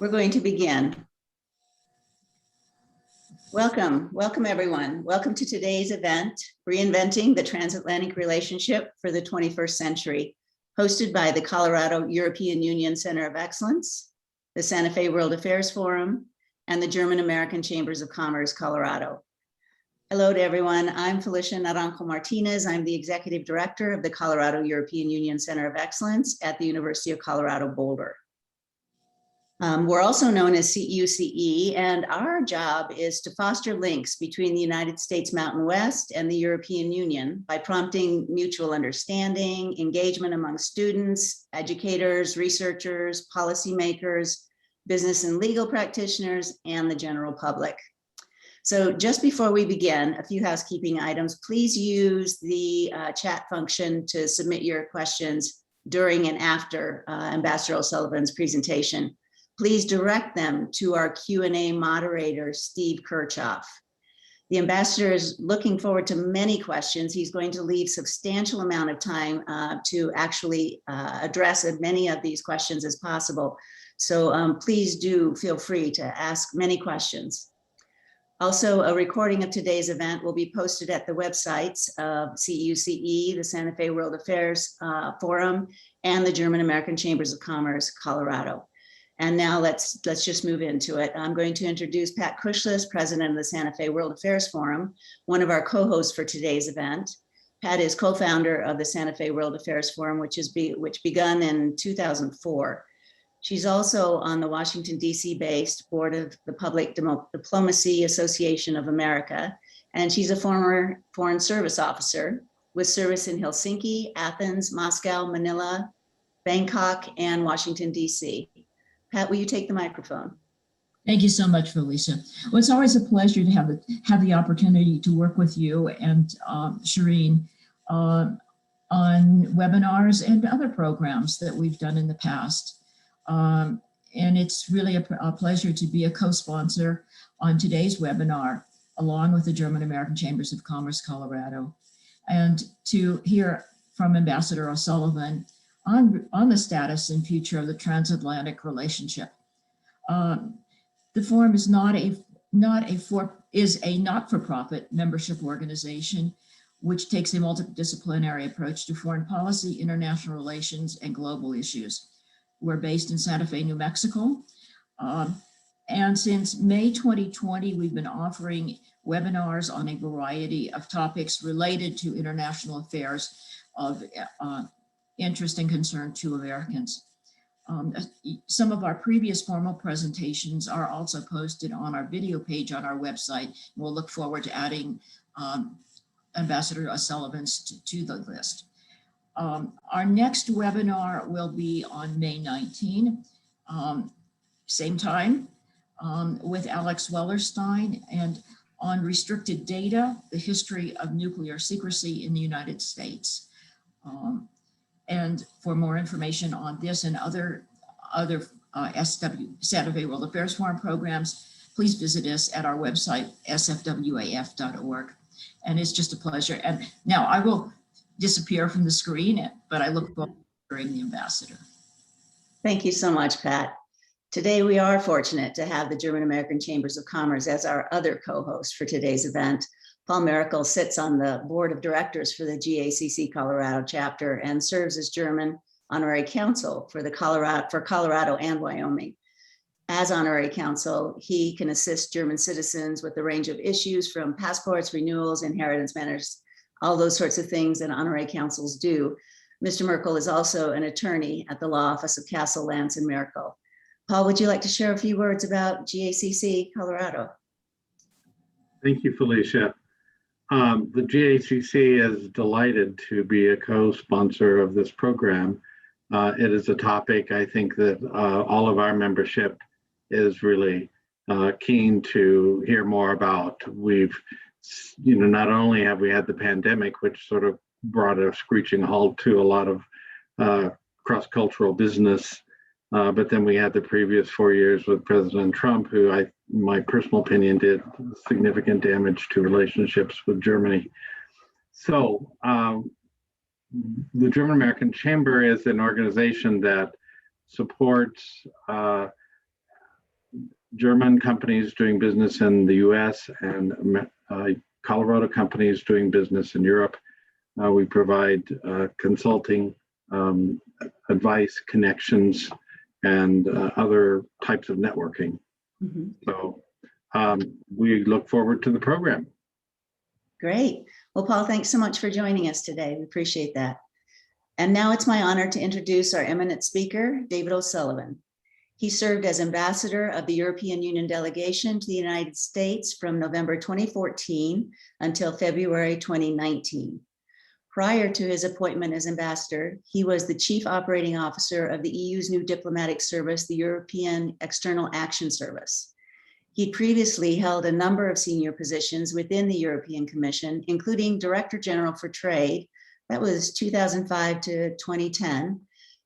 We're going to begin. Welcome everyone. Welcome to today's event, Reinventing the Transatlantic Relationship for the 21st Century, hosted by the Colorado European Union Center of Excellence, the Santa Fe World Affairs Forum, and the German American Chambers of Commerce, Colorado. Hello to everyone. I'm Felicia Naranjo Martinez. I'm the Executive Director of the Colorado European Union Center of Excellence at the University of Colorado Boulder. We're also known as CUCE, and our job is to foster links between the United States Mountain West and the European Union by prompting mutual understanding, engagement among students, educators, researchers, policymakers, business and legal practitioners, and the general public. So just before we begin, a few housekeeping items. Please use the chat function to submit your questions during and after Ambassador O'Sullivan's presentation. Please direct them to our Q&A moderator, Steve Kirchhoff. The ambassador is looking forward to many questions. He's going to leave substantial amount of time to actually address as many of these questions as possible. So please do feel free to ask many questions. Also, a recording of today's event will be posted at the websites of CUCE, the Santa Fe World Affairs Forum, and the German American Chambers of Commerce, Colorado. And now let's just move into it. I'm going to introduce Pat Cushlas, president of the Santa Fe World Affairs Forum, one of our co-hosts for today's event. Pat is co-founder of the Santa Fe World Affairs Forum, which begun in 2004. She's also on the Washington, D.C. based board of the Public Diplomacy Association of America, and she's a former Foreign Service officer with service in Helsinki, Athens, Moscow, Manila, Bangkok, and Washington, D.C. Pat, will you take the microphone? Thank you so much, Felicia. Well, it's always a pleasure to have the opportunity to work with you and Shireen on webinars and other programs that we've done in the past. And it's really a pleasure to be a co-sponsor on today's webinar, along with the German American Chambers of Commerce, Colorado, and to hear from Ambassador O'Sullivan on the status and future of the transatlantic relationship. The forum is a not-for-profit membership organization which takes a multidisciplinary approach to foreign policy, international relations, and global issues. We're based in Santa Fe, New Mexico. And since May 2020, we've been offering webinars on a variety of topics related to international affairs of interest and concern to Americans. Some of our previous formal presentations are also posted on our video page on our website. We'll look forward to adding Ambassador O'Sullivan's to the list. Our next webinar will be on May 19, same time, with Alex Wellerstein, and on restricted data, the history of nuclear secrecy in the United States. And for more information on this and other Santa Fe World Affairs Forum programs, please visit us at our website, sfwaf.org. And it's just a pleasure. And now I will disappear from the screen, but I look forward to hearing the ambassador. Thank you so much, Pat. Today, we are fortunate to have the German American Chambers of Commerce as our other co-host for today's event. Paul Miracle sits on the board of directors for the GACC Colorado chapter and serves as German honorary counsel for Colorado and Wyoming. As honorary counsel, he can assist German citizens with a range of issues from passports, renewals, inheritance matters, all those sorts of things that honorary counsels do. Mr. Merkel is also an attorney at the law office of Castle, Lance, and Merkel. Paul, would you like to share a few words about GACC Colorado? Thank you, Felicia. The GACC is delighted to be a co-sponsor of this program. It is a topic I think that all of our membership is really keen to hear more about. We've, not only have we had the pandemic, which sort of brought a screeching halt to a lot of cross-cultural business, but then we had the previous 4 years with President Trump, who my personal opinion, did significant damage to relationships with Germany. So the German American Chamber is an organization that supports German companies doing business in the US and Colorado companies doing business in Europe. We provide consulting, advice, connections, and other types of networking. Mhm. So we look forward to the program. Great. Well, Paul, thanks so much for joining us today. We appreciate that. And now it's my honor to introduce our eminent speaker, David O'Sullivan. He served as ambassador of the European Union delegation to the United States from November 2014 until February 2019. Prior to his appointment as ambassador, he was the chief operating officer of the EU's new diplomatic service, the European External Action Service. He previously held a number of senior positions within the European Commission, including Director General for Trade, that was 2005 to 2010,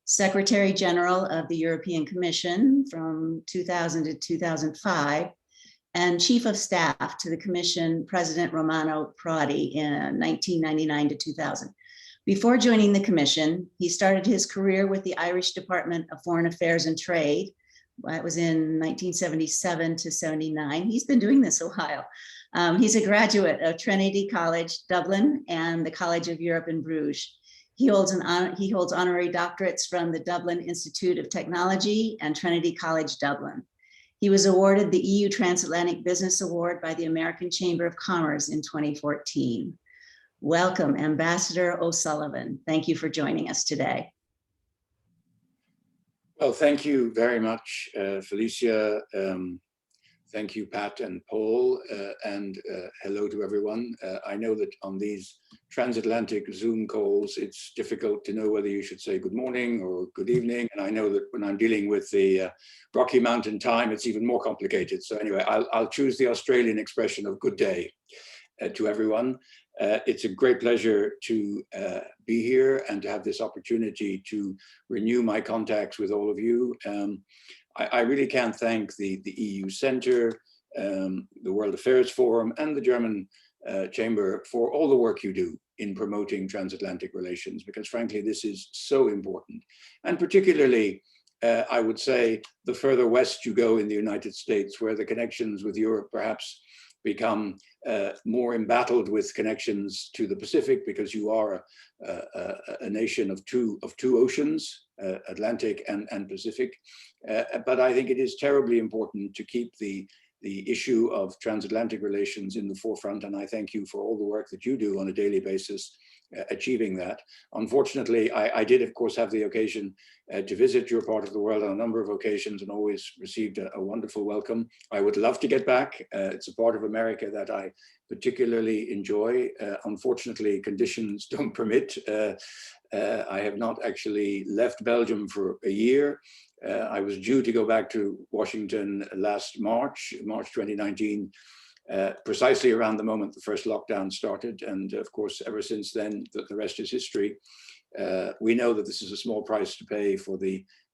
Secretary General of the European Commission from 2000 to 2005, and Chief of Staff to the Commission President Romano Prodi in 1999 to 2000. Before joining the Commission, he started his career with the Irish Department of Foreign Affairs and Trade. That was in 1977 to 79. He's been doing this a while. He's a graduate of Trinity College, Dublin, and the College of Europe in Bruges. He holds honorary doctorates from the Dublin Institute of Technology and Trinity College, Dublin. He was awarded the EU Transatlantic Business Award by the American Chamber of Commerce in 2014. Welcome, Ambassador O'Sullivan. Thank you for joining us today. Well, thank you very much, Felicia. Thank you, Pat and Paul, and hello to everyone. I know that on these transatlantic Zoom calls, it's difficult to know whether you should say good morning or good evening. And I know that when I'm dealing with the Rocky Mountain time, it's even more complicated. So anyway, I'll choose the Australian expression of good day to everyone. It's a great pleasure to be here and to have this opportunity to renew my contacts with all of you. I really can't thank the EU Center, the World Affairs Forum, and the German Chamber for all the work you do in promoting transatlantic relations, because frankly, this is so important. And particularly, I would say, the further west you go in the United States, where the connections with Europe perhaps become more embattled with connections to the Pacific, because you are a nation of two oceans, Atlantic and Pacific. But I think it is terribly important to keep the issue of transatlantic relations in the forefront, and I thank you for all the work that you do on a daily basis achieving that. Unfortunately, I did, of course, have the occasion to visit your part of the world on a number of occasions and always received a wonderful welcome. I would love to get back. It's a part of America that I particularly enjoy. Unfortunately, conditions don't permit. I have not actually left Belgium for a year. I was due to go back to Washington last March 2019, precisely around the moment the first lockdown started. And of course, ever since then, the rest is history. We know that this is a small price to pay for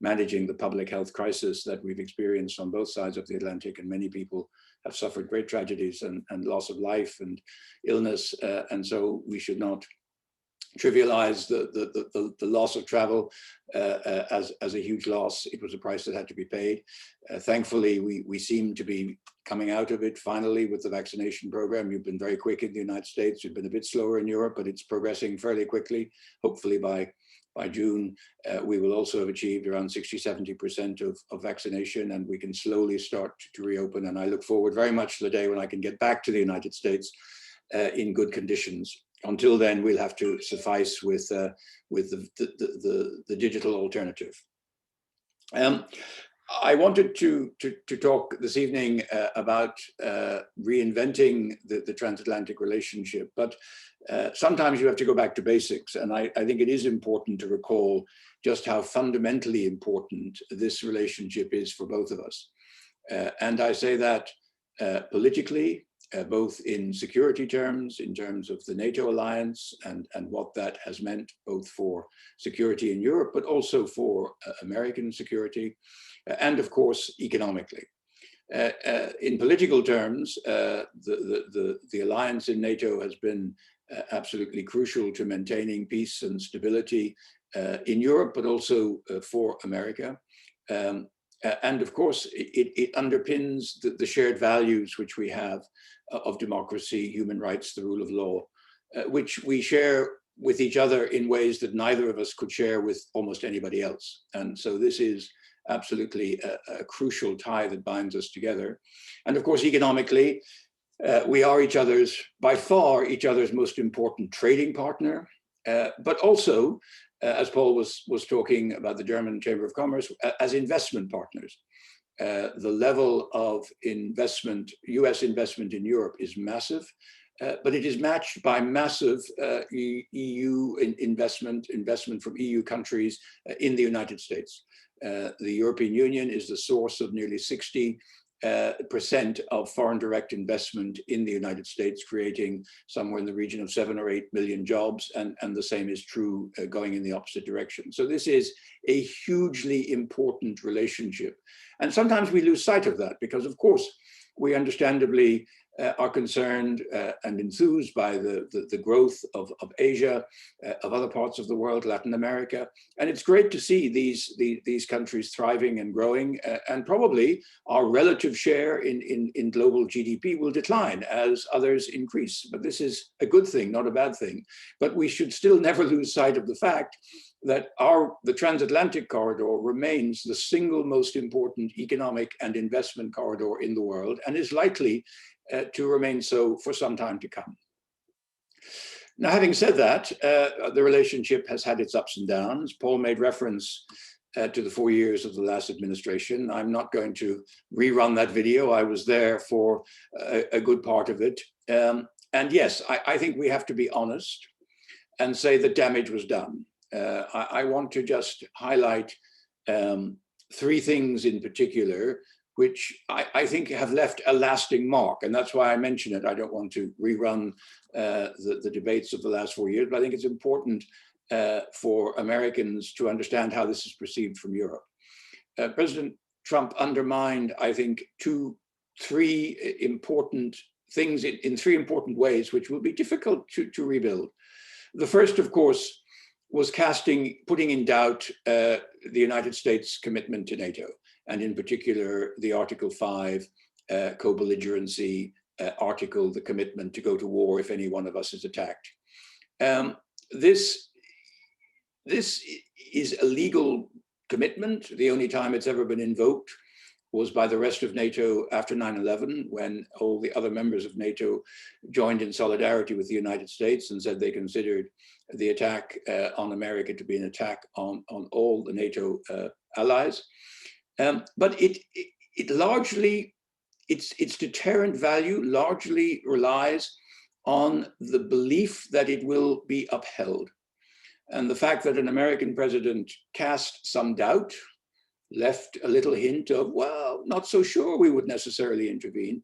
managing the public health crisis that we've experienced on both sides of the Atlantic, and many people have suffered great tragedies and loss of life and illness. And so we should not trivialize the loss of travel as a huge loss. It was a price that had to be paid. Thankfully, we seem to be coming out of it finally with the vaccination program. You've been very quick in the United States. You've been a bit slower in Europe, but it's progressing fairly quickly. Hopefully by June, we will also have achieved around 60–70% of vaccination, and we can slowly start to reopen. And I look forward very much to the day when I can get back to the United States in good conditions. Until then, we'll have to suffice with the digital alternative. I wanted to talk this evening about reinventing the transatlantic relationship, but sometimes you have to go back to basics. And I think it is important to recall just how fundamentally important this relationship is for both of us. And I say that politically, both in security terms, in terms of the NATO alliance and what that has meant both for security in Europe, but also for American security, and of course, economically. In political terms, the alliance in NATO has been absolutely crucial to maintaining peace and stability in Europe, but also for America. And of course, it underpins the shared values which we have of democracy, human rights, the rule of law, which we share with each other in ways that neither of us could share with almost anybody else. And so this is absolutely a crucial tie that binds us together. And of course, economically, we are by far each other's most important trading partner, but also, as Paul was talking about the German Chamber of Commerce, as investment partners. The level of investment, US investment in Europe is massive, but it is matched by massive EU investment from EU countries in the United States. The European Union is the source of nearly 60% of foreign direct investment in the United States, creating somewhere in the region of 7 or 8 million jobs, and the same is true going in the opposite direction. So this is a hugely important relationship. And sometimes we lose sight of that because, of course, we understandably are concerned and enthused by the growth of Asia, of other parts of the world, Latin America. And it's great to see these countries thriving and growing, and probably our relative share in global GDP will decline as others increase. But this is a good thing, not a bad thing. But we should still never lose sight of the fact that the transatlantic corridor remains the single most important economic and investment corridor in the world, and is likely to remain so for some time to come. Now, having said that, the relationship has had its ups and downs. Paul made reference to the 4 years of the last administration. I'm not going to rerun that video. I was there for a good part of it. And yes, I think we have to be honest and say that damage was done. I want to just highlight 3 things in particular, which I think have left a lasting mark. And that's why I mention it. I don't want to rerun the debates of the last 4 years, but I think it's important for Americans to understand how this is perceived from Europe. President Trump undermined, I think, 3 important things in 3 important ways, which will be difficult to rebuild. The first, of course, was putting in doubt the United States' commitment to NATO, and in particular, the Article 5 co-belligerency article, the commitment to go to war if any one of us is attacked. This is a legal commitment. The only time it's ever been invoked was by the rest of NATO after 9/11, when all the other members of NATO joined in solidarity with the United States and said they considered the attack on America to be an attack on all the NATO allies. But it largely, its deterrent value largely relies on the belief that it will be upheld. And the fact that an American president cast some doubt, left a little hint of, well, not so sure we would necessarily intervene,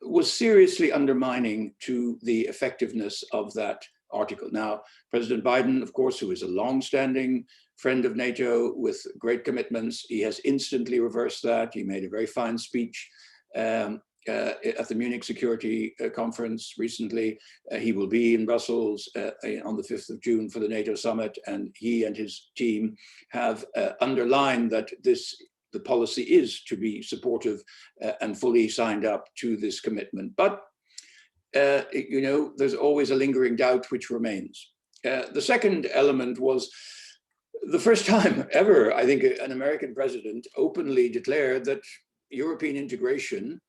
was seriously undermining to the effectiveness of that article. Now, President Biden, of course, who is a long-standing friend of NATO with great commitments, he has instantly reversed that. He made a very fine speech at the Munich Security Conference recently. He will be in Brussels on the 5th of June for the NATO summit, and he and his team have underlined that the policy is to be supportive and fully signed up to this commitment. But you know, there's always a lingering doubt which remains. The second element was the first time ever, I think, an American president openly declared that European integration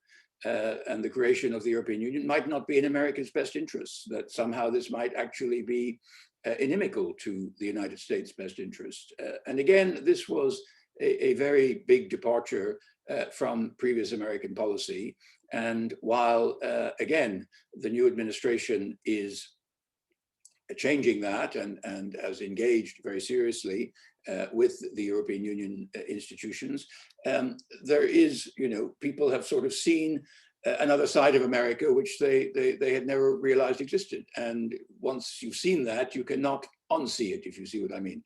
and the creation of the European Union might not be in America's best interests, that somehow this might actually be inimical to the United States' best interest. And again, this was a very big departure from previous American policy. And while, again, the new administration is changing that and has engaged very seriously with the European Union institutions, there is, you know, people have sort of seen another side of America which they had never realized existed. And once you've seen that, you cannot unsee it, if you see what I mean.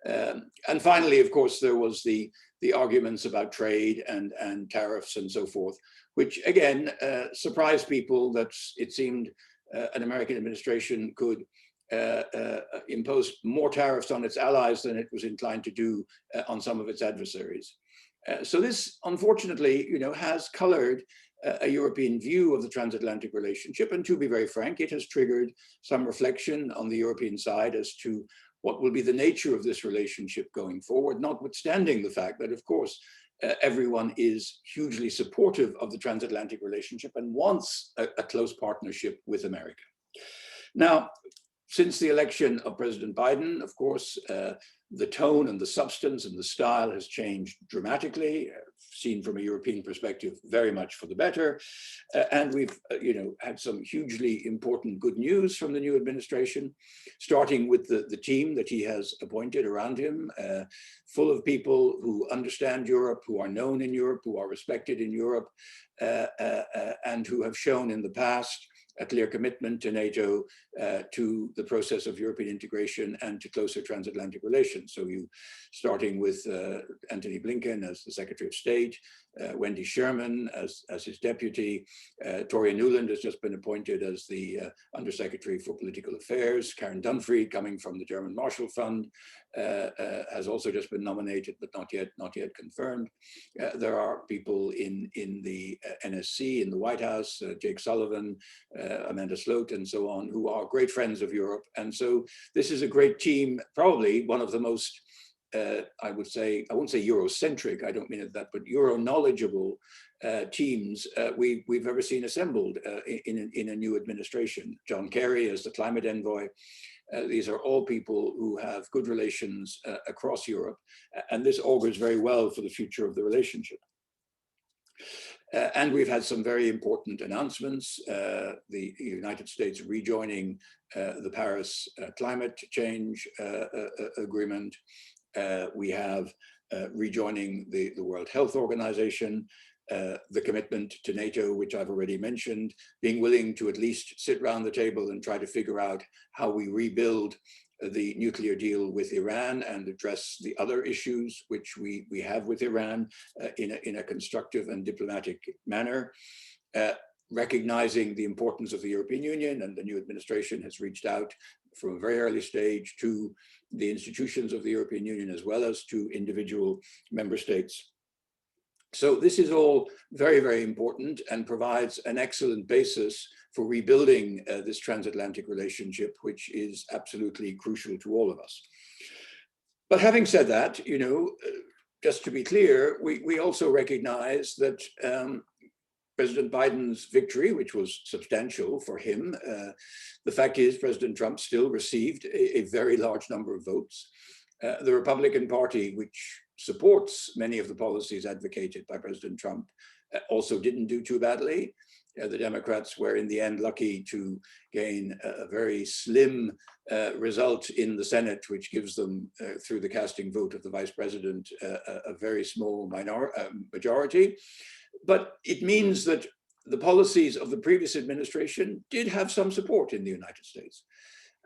And finally, of course, there was the arguments about trade and tariffs and so forth, which again surprised people that it seemed an American administration could impose more tariffs on its allies than it was inclined to do on some of its adversaries. So this, unfortunately, has colored a European view of the transatlantic relationship. And to be very frank, it has triggered some reflection on the European side as to what will be the nature of this relationship going forward, notwithstanding the fact that, of course, everyone is hugely supportive of the transatlantic relationship and wants a close partnership with America. Now, since the election of President Biden, of course, the tone and the substance and the style has changed dramatically, seen from a European perspective, very much for the better. And we've had some hugely important good news from the new administration, starting with the team that he has appointed around him, full of people who understand Europe, who are known in Europe, who are respected in Europe, and who have shown in the past a clear commitment to NATO, to the process of European integration and to closer transatlantic relations. So starting with Antony Blinken as the Secretary of State, Wendy Sherman as his deputy, Toria Nuland has just been appointed as the Undersecretary for Political Affairs, Karen Dunfried, coming from the German Marshall Fund, has also just been nominated, but not yet confirmed. There are people in the NSC, in the White House, Jake Sullivan, Amanda Sloat, and so on, who are great friends of Europe. And so this is a great team, probably one of the most, I would say, I won't say Eurocentric, I don't mean it that, but Euro-knowledgeable teams we've ever seen assembled in a new administration. John Kerry as the climate envoy. These are all people who have good relations across Europe, and this augurs very well for the future of the relationship. And we've had some very important announcements, the United States rejoining the Paris climate change agreement. We have rejoining the World Health Organization, the commitment to NATO, which I've already mentioned, being willing to at least sit around the table and try to figure out how we rebuild the nuclear deal with Iran and address the other issues which we have with Iran in a constructive and diplomatic manner. Recognizing the importance of the European Union, and the new administration has reached out from a very early stage to the institutions of the European Union as well as to individual member states. So this is all very, very important and provides an excellent basis for rebuilding this transatlantic relationship, which is absolutely crucial to all of us. But having said that, just to be clear, we also recognize that President Biden's victory, which was substantial for him, the fact is President Trump still received a very large number of votes. The Republican Party, which supports many of the policies advocated by President Trump, also didn't do too badly. The Democrats were in the end lucky to gain a very slim result in the Senate, which gives them, through the casting vote of the vice president, a very small majority. But it means that the policies of the previous administration did have some support in the United States.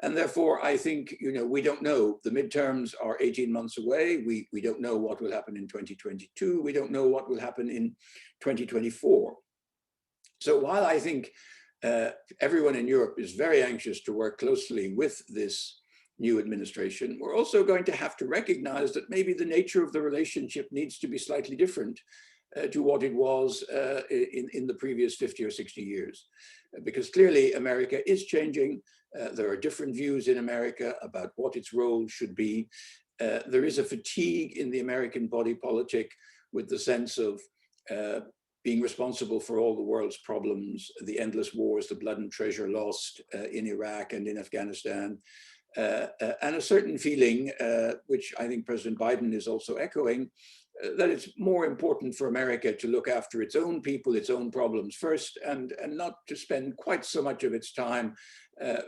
And therefore, I think, we don't know. The midterms are 18 months away. We don't know what will happen in 2022. We don't know what will happen in 2024. So while I think everyone in Europe is very anxious to work closely with this new administration, we're also going to have to recognize that maybe the nature of the relationship needs to be slightly different to what it was in the previous 50 or 60 years. Because clearly America is changing. There are different views in America about what its role should be. There is a fatigue in the American body politic with the sense of being responsible for all the world's problems, the endless wars, the blood and treasure lost in Iraq and in Afghanistan, and a certain feeling, which I think President Biden is also echoing, that it's more important for America to look after its own people, its own problems first, and not to spend quite so much of its time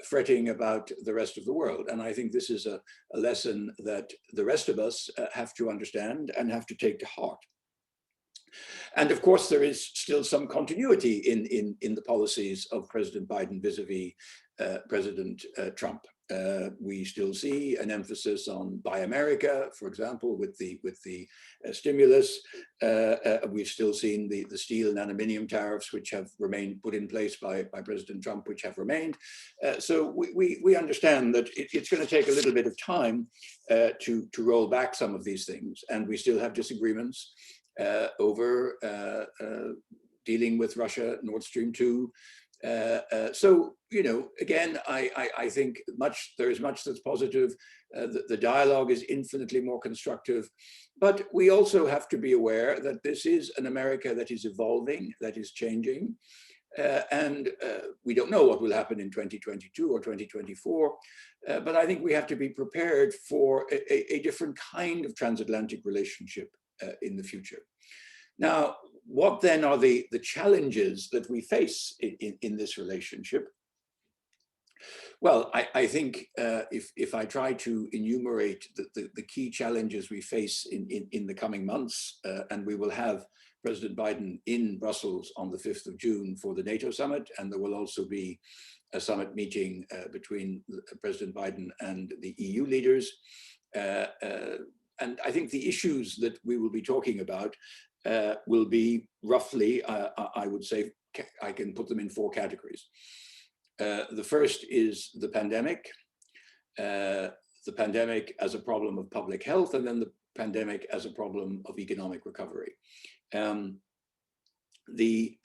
fretting about the rest of the world. And I think this is a lesson that the rest of us have to understand and have to take to heart. And of course, there is still some continuity in the policies of President Biden vis-a-vis President Trump. We still see an emphasis on Buy America, for example, with the stimulus. We've still seen the steel and aluminium tariffs, which have remained put in place by President Trump, which have remained. So we understand that it's going to take a little bit of time to roll back some of these things, and we still have disagreements. over dealing with Russia, Nord Stream 2. So, you know, again, I think there is much that's positive. The dialogue is infinitely more constructive, but we also have to be aware that this is an America that is evolving, that is changing. And we don't know what will happen in 2022 or 2024, but I think we have to be prepared for a different kind of transatlantic relationship in the future. Now, what then are the challenges that we face in this relationship? Well, I think if I try to enumerate the key challenges we face in the coming months, and we will have President Biden in Brussels on the 5th of June for the NATO summit, and there will also be a summit meeting between President Biden and the EU leaders. And I think the issues that we will be talking about will be roughly, I would say, I can put them in 4 categories. The first is the pandemic as a problem of public health, and then the pandemic as a problem of economic recovery. The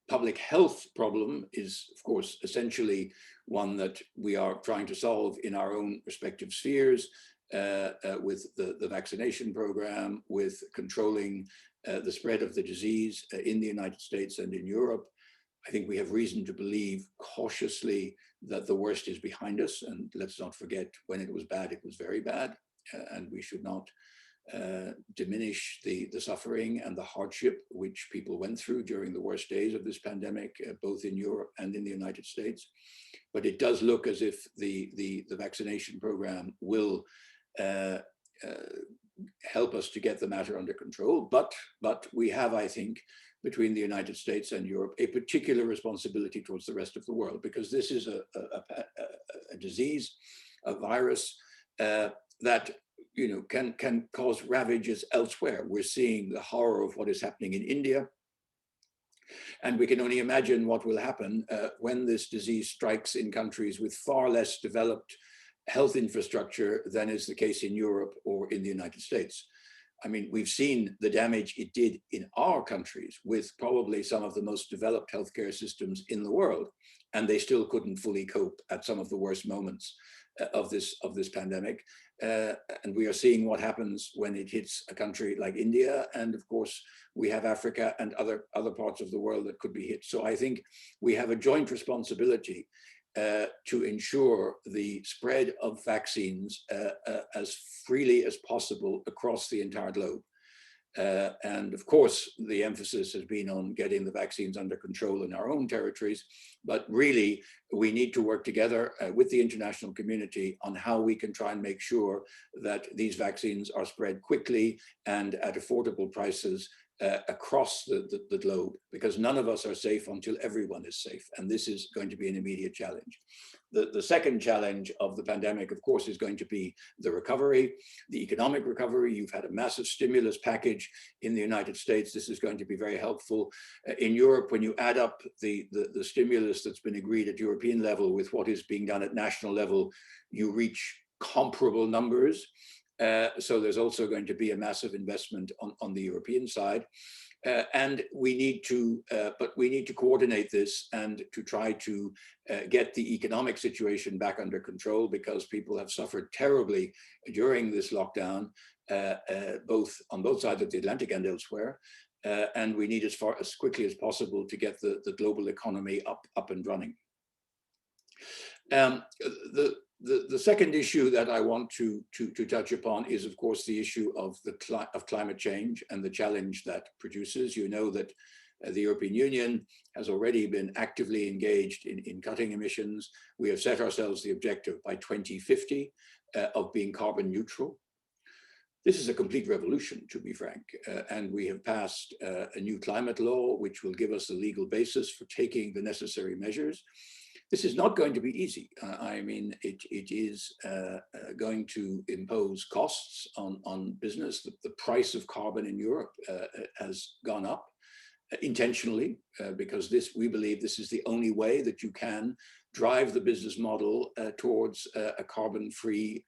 public health problem is, of course, essentially one that we are trying to solve in our own respective spheres, with the vaccination program, with controlling the spread of the disease in the United States and in Europe. I think we have reason to believe cautiously that the worst is behind us. And let's not forget, when it was bad, it was very bad. And we should not diminish the suffering and the hardship which people went through during the worst days of this pandemic, both in Europe and in the United States. But it does look as if the vaccination program will help us to get the matter under control. But we have, I think, between the United States and Europe, a particular responsibility towards the rest of the world, because this is a disease, a virus that, you know, can cause ravages elsewhere. We're seeing the horror of what is happening in India, and we can only imagine what will happen when this disease strikes in countries with far less developed health infrastructure than is the case in Europe or in the United States. I mean, we've seen the damage it did in our countries with probably some of the most developed healthcare systems in the world, and they still couldn't fully cope at some of the worst moments of this pandemic. And we are seeing what happens when it hits a country like India, and of course we have Africa and other parts of the world that could be hit. So I think we have a joint responsibility to ensure the spread of vaccines as freely as possible across the entire globe. And of course, the emphasis has been on getting the vaccines under control in our own territories, but really we need to work together with the international community on how we can try and make sure that these vaccines are spread quickly and at affordable prices across the globe, because none of us are safe until everyone is safe. And this is going to be an immediate challenge. The second challenge of the pandemic, of course, is going to be the recovery, the economic recovery. You've had a massive stimulus package in the United States. This is going to be very helpful. In Europe, when you add up the stimulus that's been agreed at European level with what is being done at national level, you reach comparable numbers. So there's also going to be a massive investment on the European side. And we need to coordinate this and to try to get the economic situation back under control, because people have suffered terribly during this lockdown, on both sides of the Atlantic and elsewhere. And we need as quickly as possible to get the global economy up and running. The second issue that I want to touch upon is, of course, the issue of climate change and the challenge that produces. You know that the European Union has already been actively engaged in cutting emissions. We have set ourselves the objective by 2050 of being carbon neutral. This is a complete revolution, to be frank, and we have passed a new climate law, which will give us the legal basis for taking the necessary measures. This is not going to be easy. I mean, it is going to impose costs on business. The price of carbon in Europe has gone up intentionally, because we believe this is the only way that you can drive the business model towards a carbon-free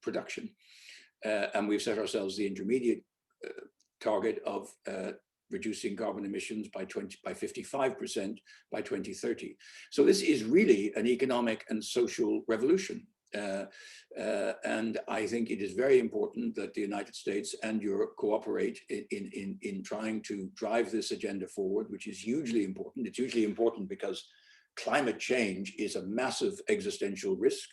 production. And we've set ourselves the intermediate target of reducing carbon emissions by 55% by 2030. So this is really an economic and social revolution. And I think it is very important that the United States and Europe cooperate in trying to drive this agenda forward, which is hugely important. It's hugely important because climate change is a massive existential risk,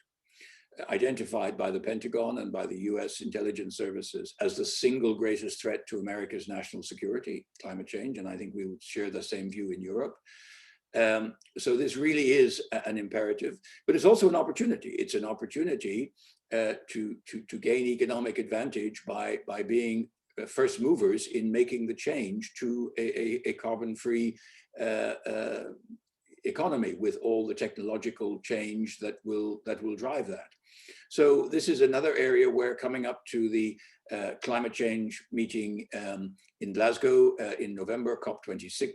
identified by the Pentagon and by the US intelligence services as the single greatest threat to America's national security, climate change. And I think we would share the same view in Europe. So this really is an imperative, but it's also an opportunity. It's an opportunity to gain economic advantage by being first movers in making the change to a carbon-free economy with all the technological change that will drive that. So this is another area where, coming up to the climate change meeting in Glasgow in November, COP26,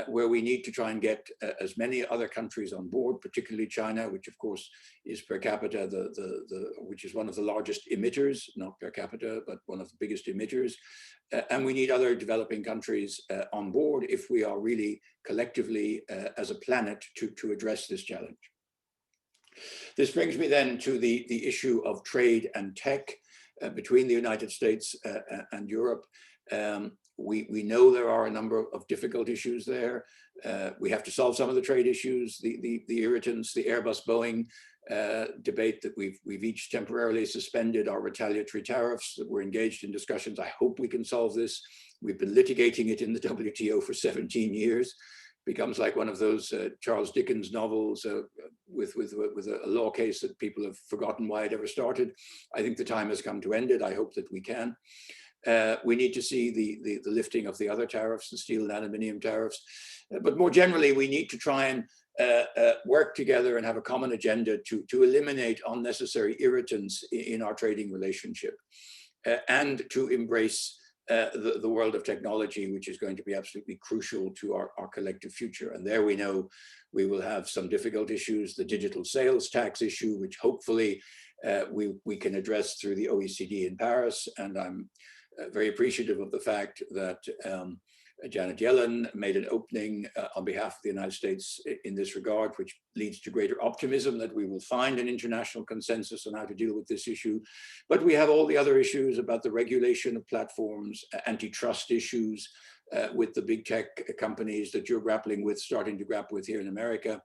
where we need to try and get as many other countries on board, particularly China, which of course is per capita, which is one of the largest emitters, not per capita, but one of the biggest emitters. And we need other developing countries on board if we are really collectively as a planet to address this challenge. This brings me then to the issue of trade and tech between the United States and Europe. We know there are a number of difficult issues there. We have to solve some of the trade issues, the irritants, the Airbus-Boeing debate that we've each temporarily suspended our retaliatory tariffs, that we're engaged in discussions. I hope we can solve this. We've been litigating it in the WTO for 17 years. Becomes like one of those Charles Dickens novels with a law case that people have forgotten why it ever started. I think the time has come to end it. I hope that we can. We need to see the lifting of the other tariffs, the steel and aluminium tariffs. But more generally, we need to try and work together and have a common agenda to eliminate unnecessary irritants in our trading relationship and to embrace the world of technology, which is going to be absolutely crucial to our collective future. And there we know we will have some difficult issues, the digital sales tax issue, which hopefully we can address through the OECD in Paris. And I'm very appreciative of the fact that Janet Yellen made an opening on behalf of the United States in this regard, which leads to greater optimism that we will find an international consensus on how to deal with this issue. But we have all the other issues about the regulation of platforms, antitrust issues with the big tech companies that you're grappling with, starting to grapple with here in America.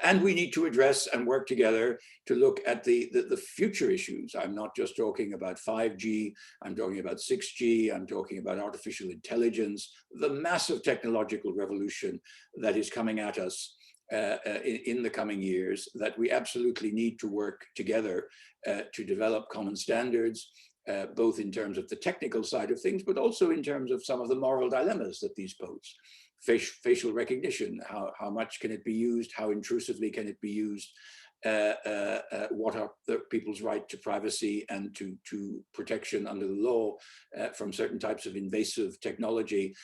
And we need to address and work together to look at the future issues. I'm not just talking about 5G, I'm talking about 6G, I'm talking about artificial intelligence, the massive technological revolution that is coming at us in the coming years, that we absolutely need to work together to develop common standards, both in terms of the technical side of things, but also in terms of some of the moral dilemmas that these pose. Facial recognition, how much can it be used? How intrusively can it be used? What are the people's right to privacy and to protection under the law from certain types of invasive technology?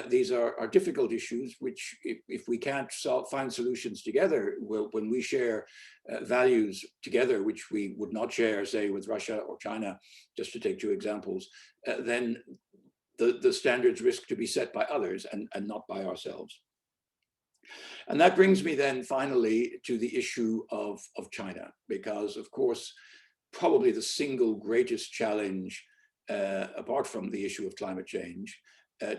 These are difficult issues, which if we can't find solutions together, when we share values together, which we would not share, say, with Russia or China, just to take two examples, then the standards risk to be set by others and not by ourselves. And that brings me then finally to the issue of China, because of course, probably the single greatest challenge, apart from the issue of climate change,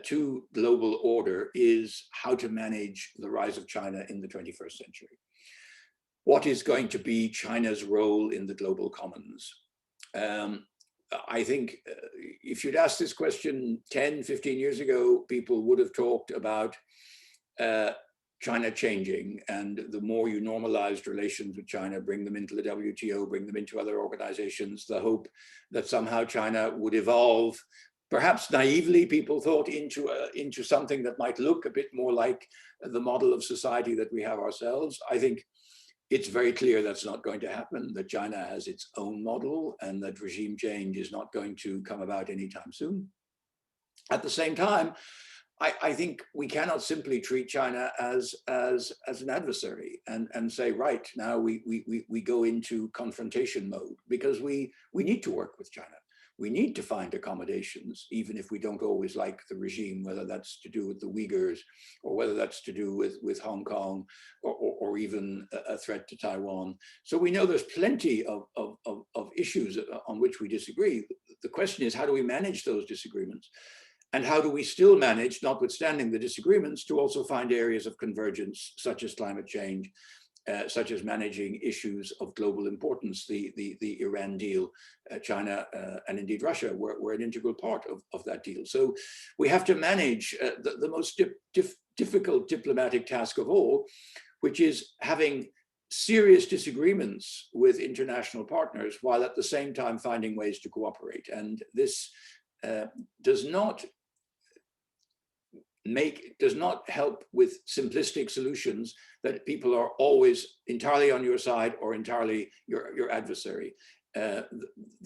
to global order is how to manage the rise of China in the 21st century. What is going to be China's role in the global commons? I think if you'd asked this question 10, 15 years ago, people would have talked about China changing, and the more you normalized relations with China, bring them into the WTO, bring them into other organizations, the hope that somehow China would evolve, perhaps naively, people thought, into something that might look a bit more like the model of society that we have ourselves. I think it's very clear that's not going to happen, that China has its own model and that regime change is not going to come about anytime soon. At the same time, I think we cannot simply treat China as an adversary and say, right, now we go into confrontation mode, because we need to work with China. we need to find accommodations, even if we don't always like the regime, whether that's to do with the Uyghurs or whether that's to do with Hong Kong or even a threat to Taiwan. So we know there's plenty of issues on which we disagree. The question is, how do we manage those disagreements? And how do we still manage, notwithstanding the disagreements, to also find areas of convergence, such as climate change, such as managing issues of global importance? The Iran deal, China, and indeed Russia were an integral part of that deal. So we have to manage the most difficult diplomatic task of all, which is having serious disagreements with international partners while at the same time finding ways to cooperate. And this does not help with simplistic solutions that people are always entirely on your side or entirely your adversary. The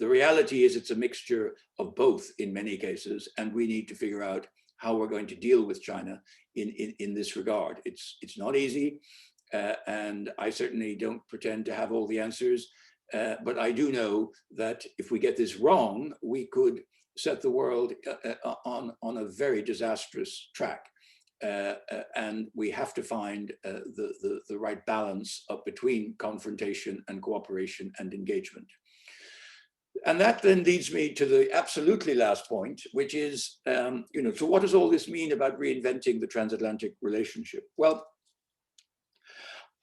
reality is it's a mixture of both in many cases, and we need to figure out how we're going to deal with China in this regard. It's not easy, and I certainly don't pretend to have all the answers, but I do know that if we get this wrong, we could set the world on a very disastrous track. And we have to find the right balance between confrontation and cooperation and engagement. And that then leads me to the absolutely last point, which is, so what does all this mean about reinventing the transatlantic relationship? Well,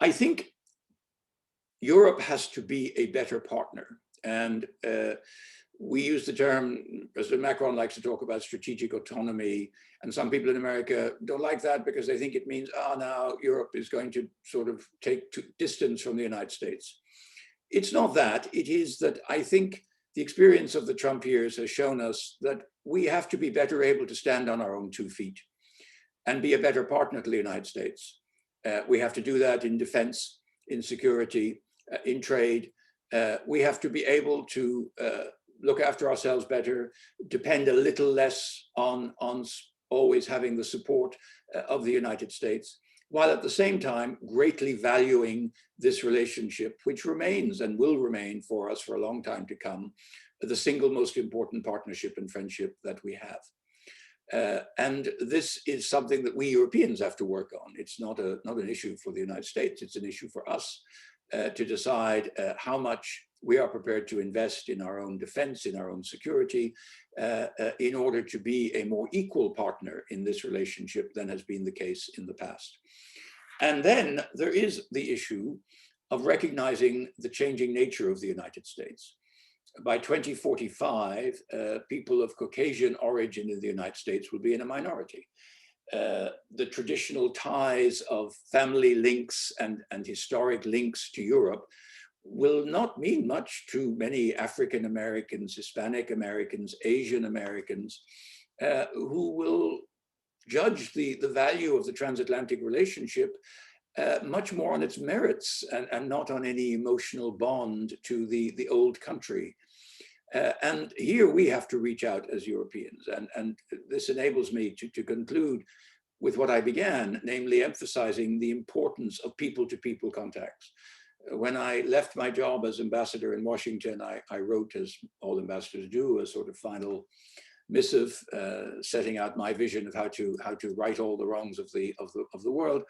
I think Europe has to be a better partner. And we use the term, President Macron likes to talk about strategic autonomy, and some people in America don't like that because they think it means, now Europe is going to sort of take distance from the United States. It's not that. It is that I think the experience of the Trump years has shown us that we have to be better able to stand on our own 2 feet and be a better partner to the United States. We have to do that in defense, in security, in trade. We have to be able to look after ourselves better, depend a little less on always having the support of the United States, while at the same time greatly valuing this relationship, which remains and will remain for us for a long time to come, the single most important partnership and friendship that we have. And this is something that we Europeans have to work on. It's not an issue for the United States, it's an issue for us to decide how much we are prepared to invest in our own defense, in our own security, in order to be a more equal partner in this relationship than has been the case in the past. And then there is the issue of recognizing the changing nature of the United States. By 2045, people of Caucasian origin in the United States will be in a minority. The traditional ties of family links and historic links to Europe will not mean much to many African Americans, Hispanic Americans, Asian Americans, who will judge the value of the transatlantic relationship much more on its merits and not on any emotional bond to the old country. And here we have to reach out as Europeans. And this enables me to conclude with what I began, namely emphasizing the importance of people-to-people contacts. When I left my job as ambassador in Washington, I wrote, as all ambassadors do, a sort of final missive setting out my vision of how to right all the wrongs of the world.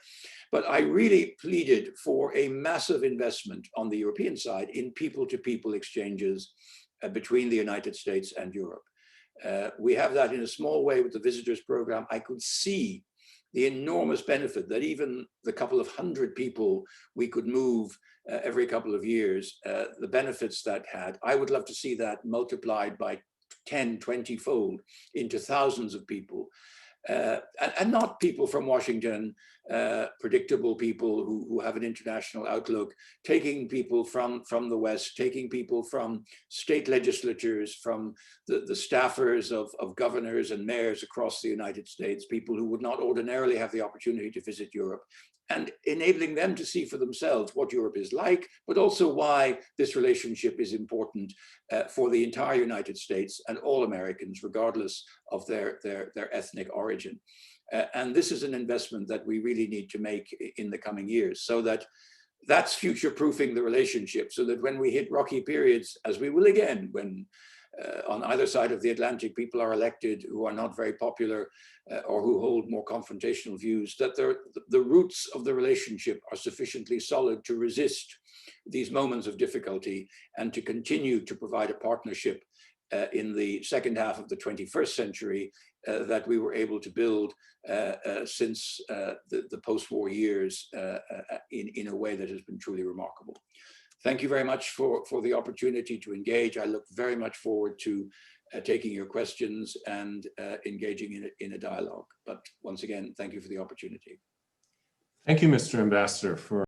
But I really pleaded for a massive investment on the European side in people-to-people exchanges between the United States and Europe. We have that in a small way with the visitors program. I could see the enormous benefit that even the couple of hundred people we could move every couple of years, the benefits that had. I would love to see that multiplied by 10, 20-fold into thousands of people. And not people from Washington, predictable people who have an international outlook, taking people from the West, taking people from state legislatures, from the staffers of governors and mayors across the United States, people who would not ordinarily have the opportunity to visit Europe, and enabling them to see for themselves what Europe is like, but also why this relationship is important for the entire United States and all Americans, regardless of their ethnic origin. And this is an investment that we really need to make in the coming years, so that's future-proofing the relationship, so that when we hit rocky periods, as we will again, when on either side of the Atlantic, people are elected who are not very popular or who hold more confrontational views, that the roots of the relationship are sufficiently solid to resist these moments of difficulty and to continue to provide a partnership in the second half of the 21st century that we were able to build since the post-war years in a way that has been truly remarkable. Thank you very much for the opportunity to engage. I look very much forward to taking your questions and engaging in a dialogue. But once again, thank you for the opportunity. Thank you, Mr. Ambassador, for